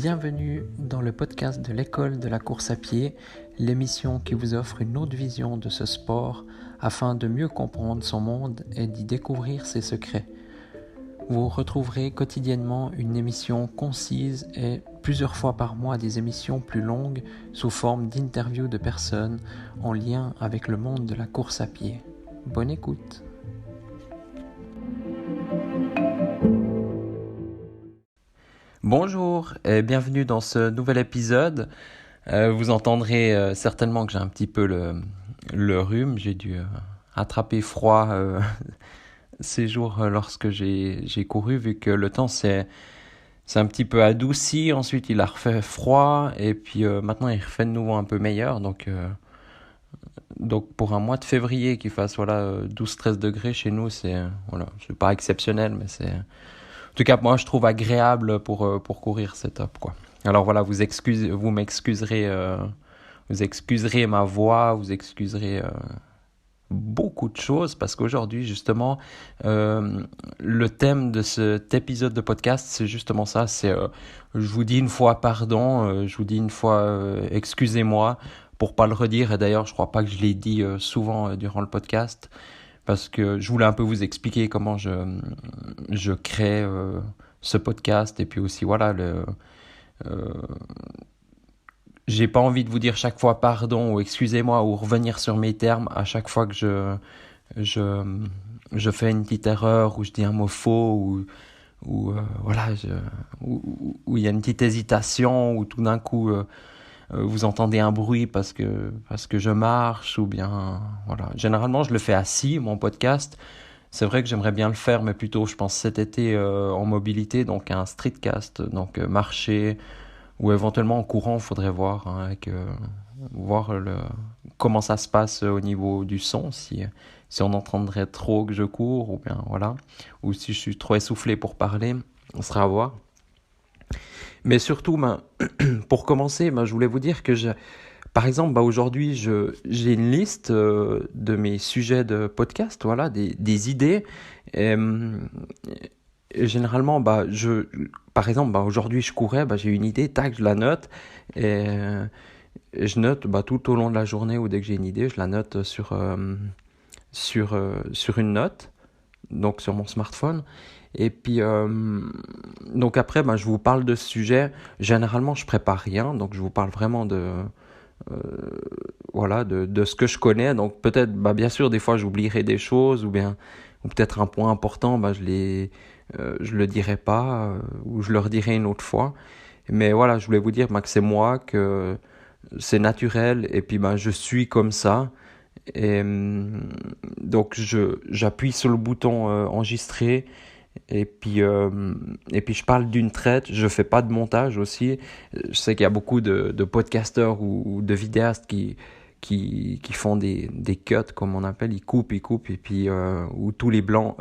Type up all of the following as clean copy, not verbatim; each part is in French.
Bienvenue dans le podcast de l'école de la course à pied, l'émission qui vous offre une autre vision de ce sport afin de mieux comprendre son monde et d'y découvrir ses secrets. Vous retrouverez quotidiennement une émission concise et plusieurs fois par mois des émissions plus longues sous forme d'interviews de personnes en lien avec le monde de la course à pied. Bonne écoute! Bonjour et bienvenue dans ce nouvel épisode. Vous entendrez certainement que j'ai un petit peu le rhume. J'ai dû attraper froid ces jours lorsque j'ai couru, vu que le temps s'est un petit peu adouci. Ensuite, il a refait froid et puis maintenant, il refait de nouveau un peu meilleur. Donc pour un mois de février qui fasse 12-13 degrés chez nous, c'est pas exceptionnel, mais c'est... En tout cas, moi, je trouve agréable pour courir, c'est top, quoi. Alors voilà, vous m'excuserez, vous excuserez ma voix, vous excuserez beaucoup de choses, parce qu'aujourd'hui, justement, le thème de cet épisode de podcast, c'est justement ça, c'est je vous dis une fois pardon, je vous dis une fois excusez-moi, pour pas le redire, et d'ailleurs, je crois pas que je l'ai dit souvent durant le podcast, parce que je voulais un peu vous expliquer comment je crée ce podcast. Et puis aussi, j'ai pas envie de vous dire chaque fois pardon ou excusez-moi ou revenir sur mes termes à chaque fois que je fais une petite erreur ou je dis un mot faux ou il y a une petite hésitation ou tout d'un coup... vous entendez un bruit parce que je marche ou bien voilà. Généralement, je le fais assis, mon podcast. C'est vrai que j'aimerais bien le faire, mais plutôt, je pense, cet été en mobilité, donc un streetcast, donc marcher ou éventuellement en courant. Il faudrait voir comment ça se passe au niveau du son, si on entendrait trop que je cours ou bien voilà, ou si je suis trop essoufflé pour parler, on sera à voir. Mais surtout, pour commencer, je voulais vous dire que, par exemple, aujourd'hui, j'ai une liste de mes sujets de podcast, voilà, des idées. Et généralement, par exemple, aujourd'hui, je courais, j'ai une idée, tac, je la note. Et je note tout au long de la journée ou dès que j'ai une idée, je la note sur une note, donc sur mon smartphone. Et puis, donc après, je vous parle de ce sujet. Généralement, je prépare rien, donc je vous parle vraiment de ce que je connais. Donc peut-être, bien sûr, des fois, j'oublierai des choses ou peut-être un point important, je le dirai pas ou je le redirai une autre fois. Mais voilà, je voulais vous dire que c'est moi, que c'est naturel et puis je suis comme ça. Et donc j'appuie sur le bouton enregistrer. Et puis je parle d'une traite, je fais pas de montage aussi. Je sais qu'il y a beaucoup de podcasteurs ou de vidéastes qui font des cuts, comme on appelle, ils coupent, et puis ou tous les blancs,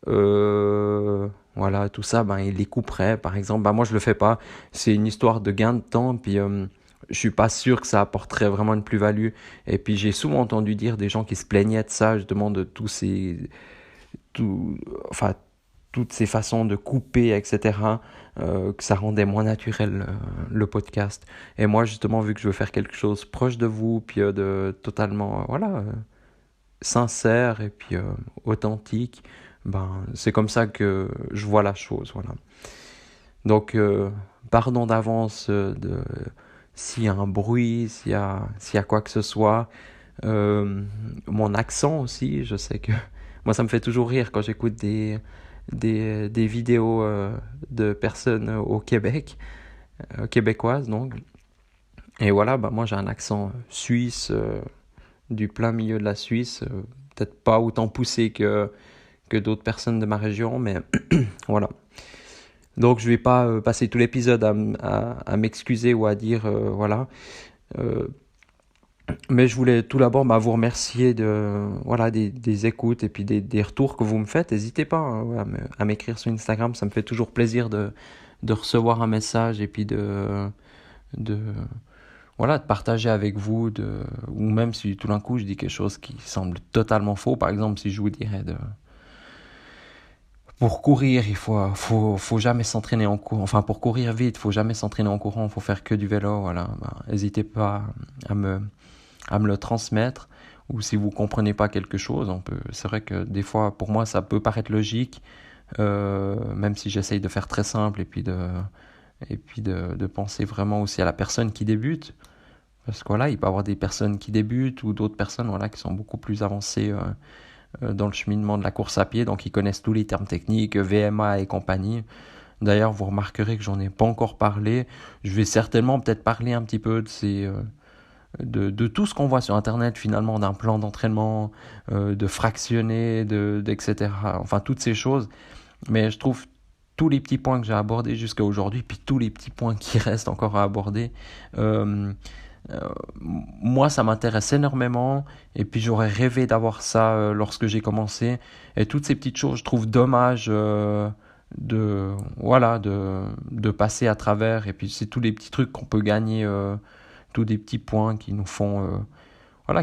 voilà, tout ça, ils les couperaient, par exemple. Moi, je le fais pas. C'est une histoire de gain de temps, puis je suis pas sûr que ça apporterait vraiment une plus-value. Et puis j'ai souvent entendu dire des gens qui se plaignaient de ça, justement, de toutes ces façons de couper, etc., que ça rendait moins naturel le podcast. Et moi, justement, vu que je veux faire quelque chose proche de vous, puis de totalement sincère et puis authentique, c'est comme ça que je vois la chose. Voilà. Donc, pardon d'avance s'il y a un bruit, s'il y a quoi que ce soit. Mon accent aussi, je sais que moi, ça me fait toujours rire quand j'écoute des vidéos de personnes au Québec, québécoises donc. Et voilà, moi j'ai un accent suisse, du plein milieu de la Suisse, peut-être pas autant poussé que d'autres personnes de ma région, mais voilà. Donc je vais pas passer tout l'épisode à m'excuser ou à dire voilà. Mais je voulais tout d'abord vous remercier des écoutes et puis des retours que vous me faites. N'hésitez pas à m'écrire sur Instagram, ça me fait toujours plaisir de recevoir un message et puis de partager avec vous, ou même si tout d'un coup je dis quelque chose qui semble totalement faux. Par exemple, si je vous dirais pour courir, faut jamais s'entraîner en courant. Enfin, pour courir vite, faut jamais s'entraîner en courant. Faut faire que du vélo. Voilà. N'hésitez pas à me le transmettre. Ou si vous comprenez pas quelque chose, c'est vrai que des fois, pour moi, ça peut paraître logique, même si j'essaye de faire très simple et puis de penser vraiment aussi à la personne qui débute. Parce que voilà, il peut y avoir des personnes qui débutent ou d'autres personnes voilà, qui sont beaucoup plus avancées dans le cheminement de la course à pied, donc ils connaissent tous les termes techniques, VMA et compagnie. D'ailleurs, vous remarquerez que j'en ai pas encore parlé. Je vais certainement peut-être parler un petit peu de tout ce qu'on voit sur Internet finalement, d'un plan d'entraînement, de fractionner, etc. Enfin, toutes ces choses. Mais je trouve tous les petits points que j'ai abordés jusqu'à aujourd'hui, puis tous les petits points qui restent encore à aborder, euh, moi ça m'intéresse énormément, et puis j'aurais rêvé d'avoir ça lorsque j'ai commencé. Et toutes ces petites choses, je trouve dommage de passer à travers. Et puis c'est tous les petits trucs qu'on peut gagner, tous des petits points qui nous font,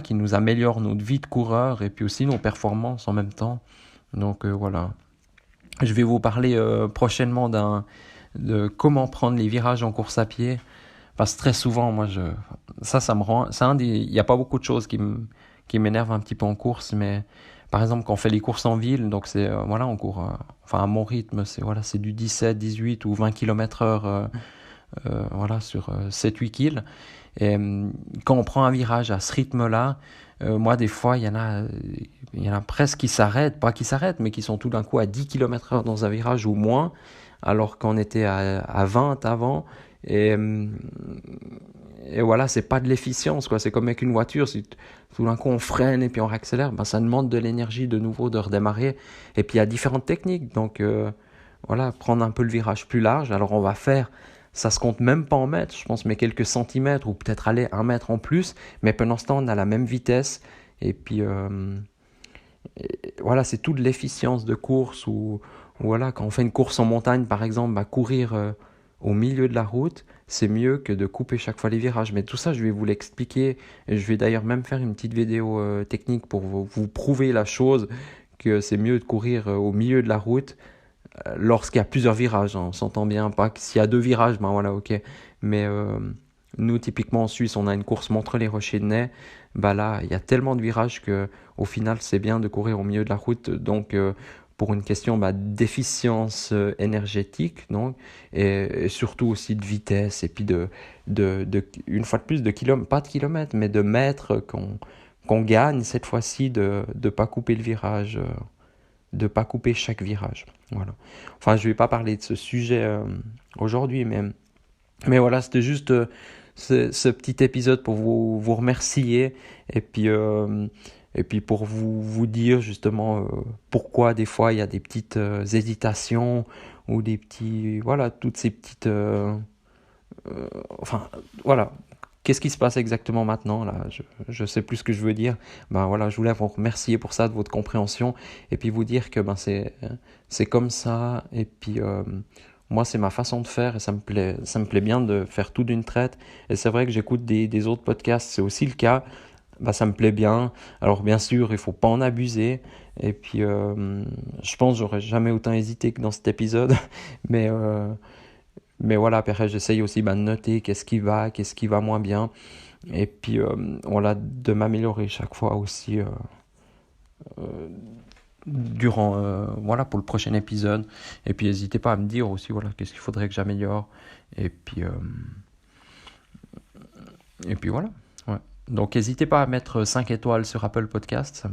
qui nous améliorent notre vie de coureur et puis aussi nos performances en même temps. Donc voilà. Je vais vous parler prochainement de comment prendre les virages en course à pied. Parce que très souvent, ça me rend, il n'y a pas beaucoup de choses qui m'énervent un petit peu en course, mais par exemple, quand on fait les courses en ville, donc on court, à mon rythme, c'est du 17, 18 ou 20 km heure, sur 7-8 kills. Et quand on prend un virage à ce rythme-là, moi, des fois, il y en a presque qui s'arrêtent, pas qui s'arrêtent, mais qui sont tout d'un coup à 10 km heure dans un virage ou moins, alors qu'on était à 20 avant. Et, et voilà, c'est pas de l'efficience, quoi. C'est comme avec une voiture, si tout d'un coup on freine et puis on réaccélère, ça demande de l'énergie de nouveau de redémarrer. Et puis il y a différentes techniques, donc prendre un peu le virage plus large. Alors on va faire, ça se compte même pas en mètres, je pense, mais quelques centimètres ou peut-être aller 1 mètre en plus. Mais pendant ce temps, on a la même vitesse. Et puis c'est tout de l'efficience de course. Ou voilà, quand on fait une course en montagne, par exemple, courir au milieu de la route, c'est mieux que de couper chaque fois les virages. Mais tout ça, je vais vous l'expliquer. Et je vais d'ailleurs même faire une petite vidéo technique pour vous prouver la chose, que c'est mieux de courir au milieu de la route lorsqu'il y a plusieurs virages. On s'entend bien, pas que s'il y a 2 virages, ok. Mais nous, typiquement en Suisse, on a une course Montreux-les-Rochers-de-Naye. Là, il y a tellement de virages que au final, c'est bien de courir au milieu de la route. Donc, pour une question d'efficience énergétique, donc, et surtout aussi de vitesse, et puis une fois de plus, pas de kilomètres, mais de mètres qu'on gagne cette fois-ci, de ne pas couper le virage, de pas couper chaque virage. Voilà. Enfin, je vais pas parler de ce sujet aujourd'hui, mais voilà, c'était juste ce petit épisode pour vous remercier, et puis pour vous dire justement pourquoi des fois il y a des petites hésitations ou des petits, voilà, toutes ces petites, voilà. Qu'est-ce qui se passe exactement maintenant là? Je sais plus ce que je veux dire. Je voulais vous remercier pour ça, de votre compréhension, et puis vous dire que c'est comme ça, et puis moi c'est ma façon de faire, et ça me plaît bien de faire tout d'une traite. Et c'est vrai que j'écoute des autres podcasts, c'est aussi le cas. Ça me plaît bien. Alors bien sûr, il faut pas en abuser. Et puis je pense que j'aurais jamais autant hésité que dans cet épisode, mais voilà, après j'essaye aussi de noter qu'est-ce qui va moins bien, et puis de m'améliorer chaque fois aussi durant pour le prochain épisode. Et puis n'hésitez pas à me dire aussi qu'est-ce qu'il faudrait que j'améliore, et puis voilà. Ouais. Donc n'hésitez pas à mettre 5 étoiles sur Apple Podcast,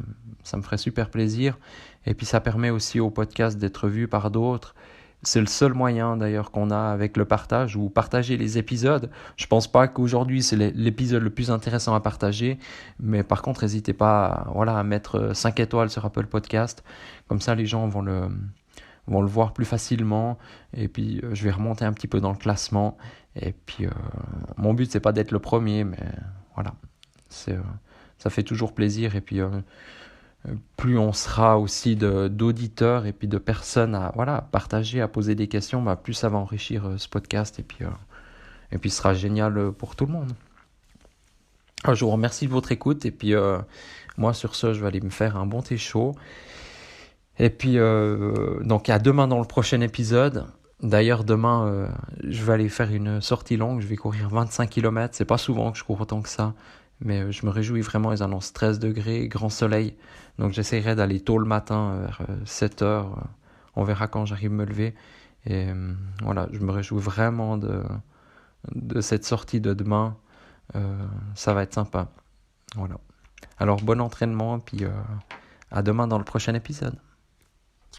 ça me ferait super plaisir, et puis ça permet aussi au podcast d'être vu par d'autres. C'est le seul moyen d'ailleurs qu'on a avec le partage, ou partager les épisodes. Je pense pas qu'aujourd'hui c'est l'épisode le plus intéressant à partager, mais par contre n'hésitez pas à mettre 5 étoiles sur Apple Podcast, comme ça les gens vont le voir plus facilement, et puis je vais remonter un petit peu dans le classement, et puis mon but c'est pas d'être le premier, mais voilà, ça fait toujours plaisir, et puis plus on sera aussi d'auditeurs et puis de personnes à partager, à poser des questions, plus ça va enrichir ce podcast, et puis ce sera génial pour tout le monde. Alors, je vous remercie de votre écoute, et puis moi sur ce je vais aller me faire un bon thé chaud, Et puis, donc à demain dans le prochain épisode. D'ailleurs, demain, je vais aller faire une sortie longue. Je vais courir 25 km. C'est pas souvent que je cours autant que ça. Mais je me réjouis vraiment. Ils annoncent 13 degrés, grand soleil. Donc j'essaierai d'aller tôt le matin, vers 7 heures. On verra quand j'arrive à me lever. Et voilà, je me réjouis vraiment de cette sortie de demain. Ça va être sympa. Voilà. Alors bon entraînement. Puis à demain dans le prochain épisode.